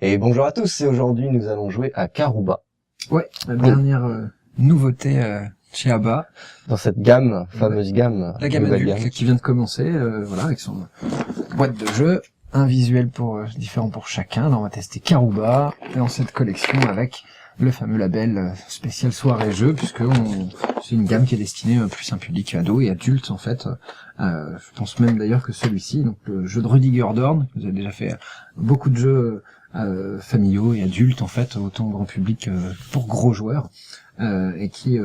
Et bonjour à tous, et aujourd'hui nous allons jouer à Karuba. Ouais, la dernière nouveauté chez ABBA. Dans cette gamme, fameuse gamme, La gamme adulte qui vient de commencer, voilà, avec son boîte de jeu, un visuel différent pour chacun. Là on va tester Karuba, dans cette collection avec le fameux label spécial soirée jeu, puisque c'est une gamme qui est destinée plus à un public ado et adulte en fait. Je pense même d'ailleurs que celui-ci, donc le jeu de Rudiger Dorn, vous avez déjà fait beaucoup de jeux familiaux et adultes en fait, autant grand public pour gros joueurs, et qui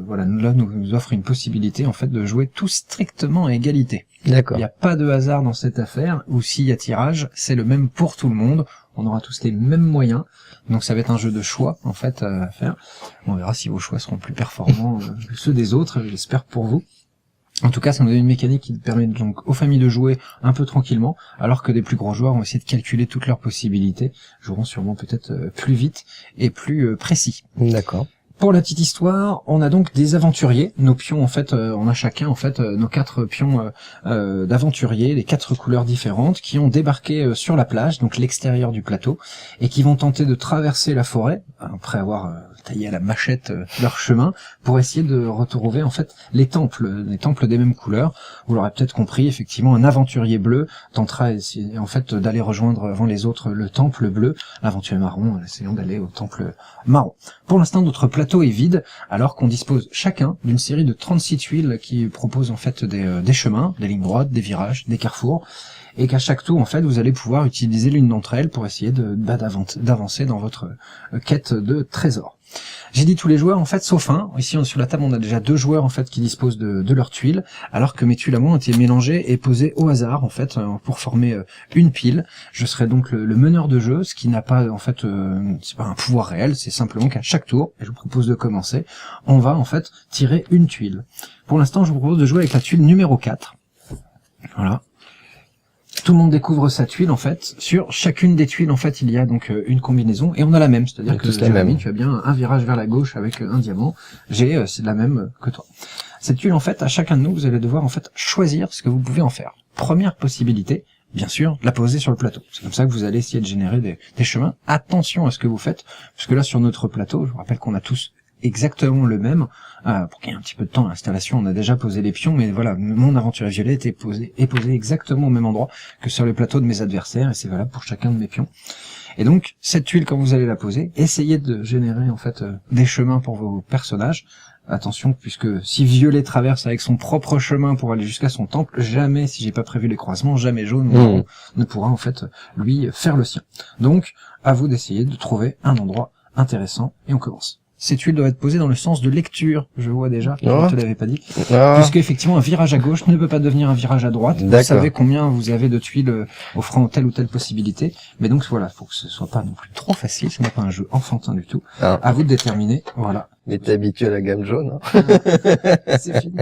voilà, là nous offre une possibilité en fait de jouer tous strictement à égalité. D'accord. Il n'y a pas de hasard dans cette affaire, ou s'il y a tirage, c'est le même pour tout le monde, on aura tous les mêmes moyens, donc ça va être un jeu de choix en fait à faire. On verra si vos choix seront plus performants que ceux des autres, j'espère pour vous. En tout cas, ça nous donne une mécanique qui permet donc aux familles de jouer un peu tranquillement, alors que des plus gros joueurs vont essayer de calculer toutes leurs possibilités, joueront sûrement peut-être plus vite et plus précis. D'accord. Pour la petite histoire, on a donc des aventuriers. Nos pions, en fait, on a chacun, en fait, nos 4 pions d'aventuriers, les 4 couleurs différentes, qui ont débarqué sur la plage, donc l'extérieur du plateau, et qui vont tenter de traverser la forêt, après avoir taillé à la machette leur chemin, pour essayer de retrouver, en fait, les temples des mêmes couleurs. Vous l'aurez peut-être compris, effectivement, un aventurier bleu tentera, en fait, d'aller rejoindre avant les autres le temple bleu, l'aventurier marron, essayant d'aller au temple marron. Pour l'instant, notre plateau est vide, alors qu'on dispose chacun d'une série de 36 tuiles qui proposent en fait des chemins, des lignes droites, des virages, des carrefours, et qu'à chaque tour en fait vous allez pouvoir utiliser l'une d'entre elles pour essayer d'avancer dans votre quête de trésors. J'ai dit tous les joueurs en fait sauf un. Ici sur la table on a déjà 2 joueurs en fait qui disposent de leurs tuiles, alors que mes tuiles à moi ont été mélangées et posées au hasard en fait pour former une pile. Je serai donc le meneur de jeu, ce qui n'a pas en fait c'est pas un pouvoir réel, c'est simplement qu'à chaque tour, et je vous propose de commencer, on va en fait tirer une tuile. Pour l'instant je vous propose de jouer avec la tuile numéro 4. Voilà. Tout le monde découvre sa tuile en fait. Sur chacune des tuiles en fait il y a donc une combinaison et on a la même, c'est-à-dire que Jérémy, tu as bien un virage vers la gauche avec un diamant. J'ai c'est la même que toi. Cette tuile en fait à chacun de nous vous allez devoir en fait choisir ce que vous pouvez en faire. Première possibilité, bien sûr, la poser sur le plateau. C'est comme ça que vous allez essayer de générer des chemins. Attention à ce que vous faites, parce que là sur notre plateau, je vous rappelle qu'on a tous exactement le même, pour qu'il y ait un petit peu de temps à l'installation, on a déjà posé les pions, mais voilà, mon aventurier violet est posé exactement au même endroit que sur le plateau de mes adversaires, et c'est valable pour chacun de mes pions. Et donc, cette tuile, quand vous allez la poser, essayez de générer en fait des chemins pour vos personnages. Attention, puisque si violet traverse avec son propre chemin pour aller jusqu'à son temple, jamais, si j'ai pas prévu les croisements, jamais jaune ne pourra en fait lui faire le sien. Donc, à vous d'essayer de trouver un endroit intéressant, et on commence. Ces tuiles doivent être posées dans le sens de lecture, je vois déjà, je ne te l'avais pas dit, puisque effectivement un virage à gauche ne peut pas devenir un virage à droite. Vous savez combien vous avez de tuiles offrant telle ou telle possibilité, mais donc voilà, faut que ce soit pas non plus trop facile, ce n'est pas un jeu enfantin du tout. À vous de déterminer, voilà. Mais t'es habitué à la gamme jaune, hein. C'est fini.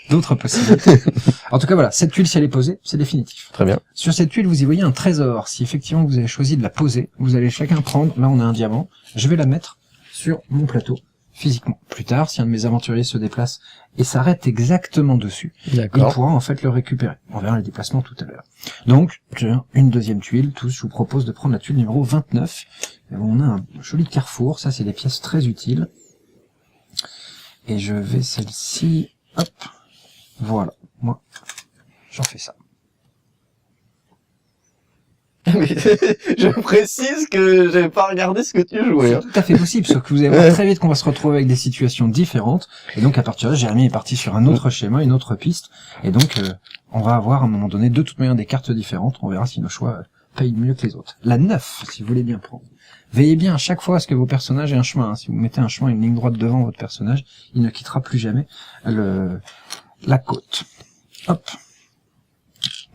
D'autres possibilités. En tout cas voilà, cette tuile si elle est posée, c'est définitif. Très bien. Sur cette tuile vous y voyez un trésor. Si effectivement vous avez choisi de la poser, vous allez chacun prendre, là on a un diamant, je vais la mettre sur mon plateau, physiquement. Plus tard, si un de mes aventuriers se déplace et s'arrête exactement dessus, il pourra en fait le récupérer. On verra les déplacements tout à l'heure. Donc, une deuxième tuile, tous, je vous propose de prendre la tuile numéro 29. Et on a un joli carrefour, ça c'est des pièces très utiles. Et je vais celle-ci, hop, voilà, moi, j'en fais ça. Je précise que j'avais pas regardé ce que tu jouais. C'est tout à fait possible, sauf que vous allez voir très vite qu'on va se retrouver avec des situations différentes, et donc à partir de là, Jérémy est parti sur un autre schéma, une autre piste, et donc on va avoir à un moment donné de toute manière des cartes différentes, on verra si nos choix payent mieux que les autres. La 9, si vous voulez bien prendre. Veillez bien à chaque fois à ce que vos personnages aient un chemin, hein. Si vous mettez un chemin, une ligne droite devant votre personnage, il ne quittera plus jamais la côte. Hop.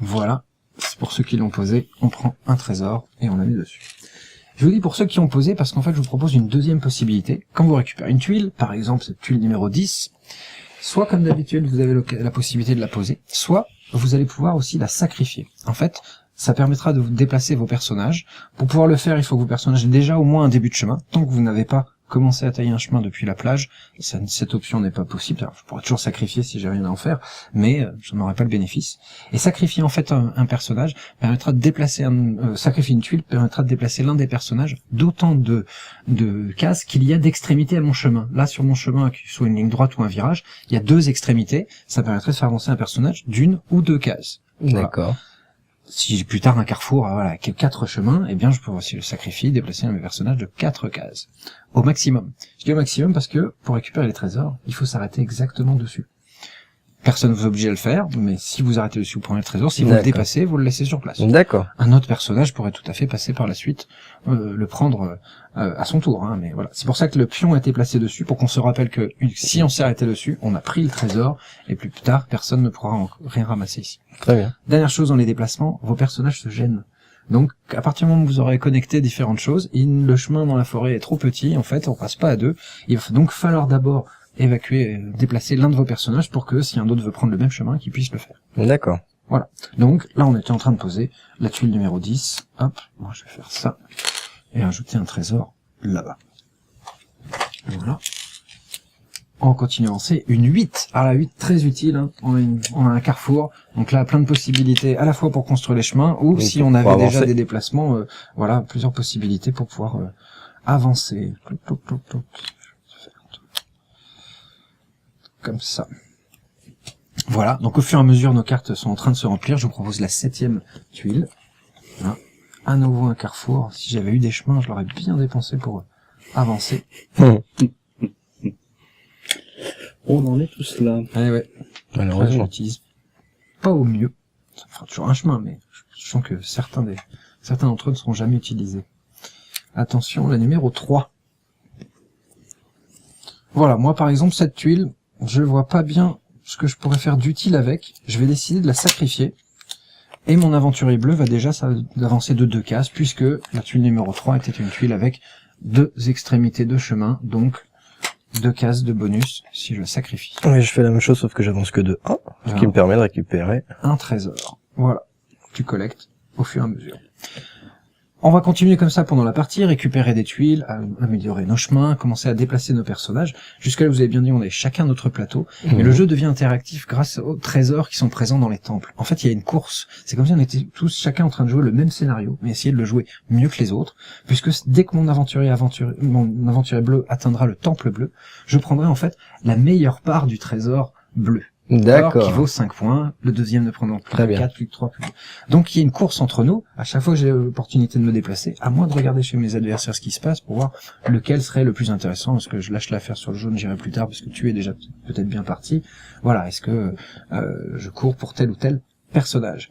Voilà. C'est pour ceux qui l'ont posé, on prend un trésor et on la met dessus. Je vous dis pour ceux qui ont posé parce qu'en fait je vous propose une deuxième possibilité. Quand vous récupérez une tuile, par exemple cette tuile numéro 10, soit comme d'habitude vous avez la possibilité de la poser, soit vous allez pouvoir aussi la sacrifier. En fait, ça permettra de vous déplacer vos personnages. Pour pouvoir le faire, il faut que vos personnages aient déjà au moins un début de chemin. Tant que vous n'avez pas commencer à tailler un chemin depuis la plage, cette option n'est pas possible. Alors, je pourrais toujours sacrifier si j'ai rien à en faire, mais je n'en aurai pas le bénéfice. Et sacrifier en fait un personnage permettra de déplacer sacrifier une tuile permettra de déplacer l'un des personnages d'autant de cases qu'il y a d'extrémités à mon chemin. Là, sur mon chemin, qu'il soit une ligne droite ou un virage, il y a 2 extrémités. Ça permettrait de faire avancer un personnage d'1 ou 2 cases. D'accord. Voilà. Si j'ai plus tard un carrefour, voilà, qui a 4 chemins, eh bien, je peux aussi le sacrifier, déplacer un de mes personnages de 4 cases. Au maximum. Je dis au maximum parce que, pour récupérer les trésors, il faut s'arrêter exactement dessus. Personne ne vous oblige à le faire, mais si vous arrêtez dessus, vous prenez le trésor. Si vous le dépassez, vous le laissez sur place. D'accord. Un autre personnage pourrait tout à fait passer par la suite, le prendre à son tour. Hein, mais voilà, c'est pour ça que le pion a été placé dessus, pour qu'on se rappelle que si on s'est arrêté dessus, on a pris le trésor, et plus tard, personne ne pourra rien ramasser ici. Très bien. Dernière chose dans les déplacements, vos personnages se gênent. Donc, à partir du moment où vous aurez connecté différentes choses, le chemin dans la forêt est trop petit, en fait, on passe pas à 2. Il va donc falloir d'abord déplacer l'un de vos personnages pour que si un autre veut prendre le même chemin, qu'il puisse le faire. D'accord. Voilà. Donc, là, on était en train de poser la tuile numéro 10. Hop, moi je vais faire ça. Et ajouter un trésor là-bas. Voilà. On continue à avancer. Une 8. Alors la 8, très utile. Hein. On a un carrefour. Donc là, plein de possibilités à la fois pour construire les chemins ou donc, si on avait déjà avancer. des déplacements, voilà, plusieurs possibilités pour pouvoir avancer. Comme ça. Voilà, donc au fur et à mesure, nos cartes sont en train de se remplir. Je vous propose la 7e tuile. Voilà. À nouveau un carrefour. Si j'avais eu des chemins, je l'aurais bien dépensé pour avancer. On en est tous là. Eh ouais. Malheureusement. Je l'utilise pas au mieux. Ça fera toujours un chemin, mais je sens que certains d'entre eux ne seront jamais utilisés. Attention, la numéro 3. Voilà, moi par exemple, cette tuile, je vois pas bien ce que je pourrais faire d'utile avec. Je vais décider de la sacrifier. Et mon aventurier bleu va déjà avancer de 2 cases, puisque la tuile numéro 3 était une tuile avec 2 extrémités de chemin, donc 2 cases de bonus si je la sacrifie. Oui, je fais la même chose, sauf que j'avance que de 1, ce qui me permet de récupérer un trésor. Voilà. Tu collectes au fur et à mesure. On va continuer comme ça pendant la partie, récupérer des tuiles, améliorer nos chemins, commencer à déplacer nos personnages. Jusque là, vous avez bien dit, on est chacun notre plateau, mais le jeu devient interactif grâce aux trésors qui sont présents dans les temples. En fait, il y a une course. C'est comme si on était tous chacun en train de jouer le même scénario, mais essayer de le jouer mieux que les autres, puisque dès que mon aventurier bleu atteindra le temple bleu, je prendrai en fait la meilleure part du trésor bleu. D'accord. Qui vaut 5 points, le deuxième ne prenant plus Très que bien. 4, plus que 3, plus que... Donc il y a une course entre nous, à chaque fois que j'ai l'opportunité de me déplacer, à moins de regarder chez mes adversaires ce qui se passe pour voir lequel serait le plus intéressant. Est-ce que je lâche l'affaire sur le jaune, j'irai plus tard parce que tu es déjà peut-être bien parti. Voilà, est-ce que je cours pour tel ou tel personnage.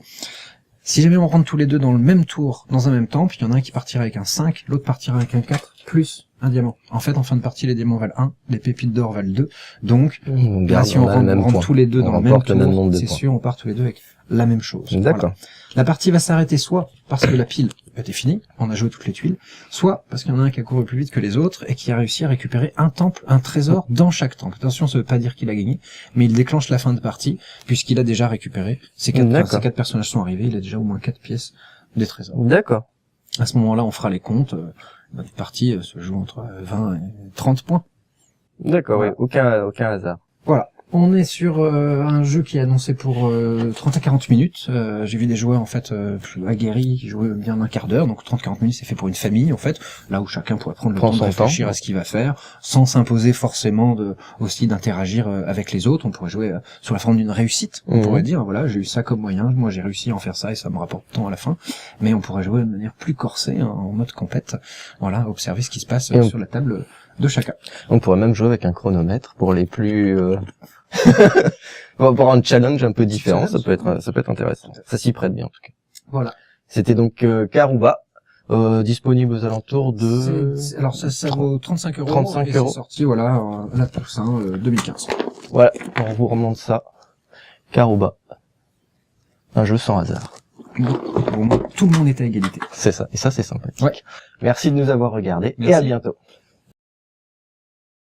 Si jamais on rentre tous les deux dans le même tour, dans un même temple, il y en a un qui partira avec un 5, l'autre partira avec un 4, plus un diamant. En fait, en fin de partie, les diamants valent 1, les pépites d'or valent 2. Donc, là, si on rentre tous les deux dans le même tour, c'est sûr, on part tous les deux avec la même chose. D'accord. Voilà. La partie va s'arrêter soit parce que la pile était finie, on a joué toutes les tuiles, soit parce qu'il y en a un qui a couru plus vite que les autres et qui a réussi à récupérer un temple, un trésor dans chaque temple. Attention, ça veut pas dire qu'il a gagné, mais il déclenche la fin de partie puisqu'il a déjà récupéré. Ces 4 personnages sont arrivés, il a déjà au moins 4 pièces des trésors. D'accord. À ce moment-là, on fera les comptes. Notre partie se joue entre 20 et 30 points. D'accord, Voilà. oui, aucun hasard. Voilà. On est sur un jeu qui est annoncé pour 30 à 40 minutes. J'ai vu des joueurs en fait plus aguerris qui jouaient bien un quart d'heure, donc 30-40 minutes c'est fait pour une famille en fait, là où chacun pourrait prendre le temps de réfléchir à ce qu'il va faire, sans s'imposer forcément aussi d'interagir avec les autres. On pourrait jouer sur la forme d'une réussite. On pourrait dire voilà, j'ai eu ça comme moyen, moi j'ai réussi à en faire ça et ça me rapporte tant à la fin. Mais on pourrait jouer de manière plus corsée, hein, en mode compète. Voilà, observer ce qui se passe sur la table de chacun. On pourrait même jouer avec un chronomètre pour les plus pour un challenge un peu différent, ça peut être intéressant. Ça s'y prête bien en tout cas. Voilà. C'était donc Karuba, disponible aux alentours de alors ça vaut 35 €. 35 et €. c'est sorti voilà la Toussaint 2015. Voilà, on vous remonte ça. Karuba. Un jeu sans hasard. Au moins tout le monde est à égalité. C'est ça, et ça c'est sympathique. Ouais. Merci de nous avoir regardés et Merci. à bientôt.